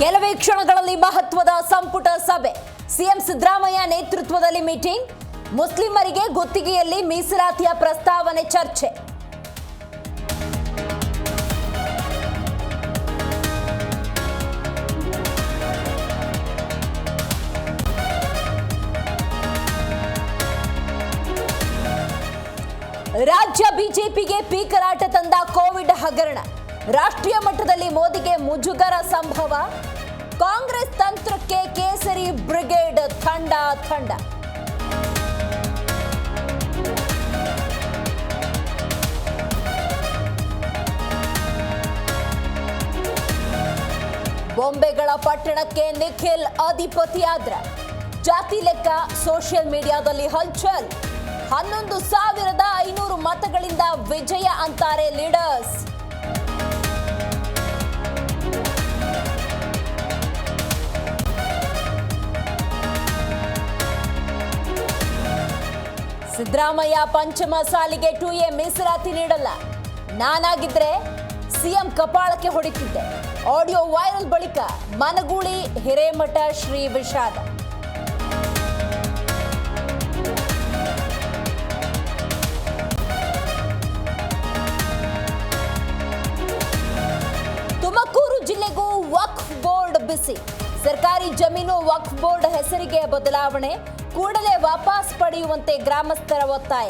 ಕೆಲವೇ ಕ್ಷಣಗಳಲ್ಲಿ ಮಹತ್ವದ ಸಂಪುಟ ಸಭೆ. ಸಿಎಂ ಸಿದ್ದರಾಮಯ್ಯ ನೇತೃತ್ವದಲ್ಲಿ ಮೀಟಿಂಗ್. ಮುಸ್ಲಿಮರಿಗೆ ಗುತ್ತಿಗೆಯಲ್ಲಿ ಮೀಸಲಾತಿಯ ಪ್ರಸ್ತಾವನೆ ಚರ್ಚೆ. ರಾಜ್ಯ ಬಿಜೆಪಿಗೆ ಪೀಕಲಾಟ ತಂದ ಕೋವಿಡ್ ಹಗರಣ. ರಾಷ್ಟ್ರೀಯ ಮಟ್ಟದಲ್ಲಿ ಮೋದಿಗೆ ಮುಜುಗರ ಸಂಭವ. ಕಾಂಗ್ರೆಸ್ ತಂತ್ರಕ್ಕೆ ಕೇಸರಿ ಬ್ರಿಗೇಡ್ ಥಂಡ. ಬೊಂಬೆಗಳ ಪಟ್ಟಣಕ್ಕೆ ನಿಖಿಲ್ ಅಧಿಪತಿಯಾದ್ರ. ಜಾತಿ ಲೆಕ್ಕ ಸೋಷಿಯಲ್ ಮೀಡಿಯಾದಲ್ಲಿ ಹಲ್ಚಲ್. 11,500 ಮತಗಳಿಂದ ವಿಜಯ ಅಂತಾರೆ ಲೀಡರ್ಸ್. ಸಿದ್ದರಾಮಯ್ಯ ಪಂಚಮ ಸಾಲಿಗೆ 2A ಮೀಸಲಾತಿ ನೀಡಲ್ಲ. ನಾನಾಗಿದ್ರೆ ಸಿಎಂ ಕಪಾಳಕ್ಕೆ ಹೊಡಿತಿದ್ದೆ. ಆಡಿಯೋ ವೈರಲ್ ಬಳಿಕ ಮನಗೂಳಿ ಹಿರೇಮಠ ಶ್ರೀ ವಿಷಾದ. ತುಮಕೂರು ಜಿಲ್ಲೆಗೂ ವಕ್ಫ್ ಬೋರ್ಡ್ ಬಿಸಿ. ಸರ್ಕಾರಿ ಜಮೀನು ವಕ್ಫ್ ಬೋರ್ಡ್ ಹೆಸರಿಗೆ ಬದಲಾವಣೆ. ಕೂಡಲೇ ವಾಪಸ್ ಪಡೆಯುವಂತೆ ಗ್ರಾಮಸ್ಥರ ಒತ್ತಾಯ.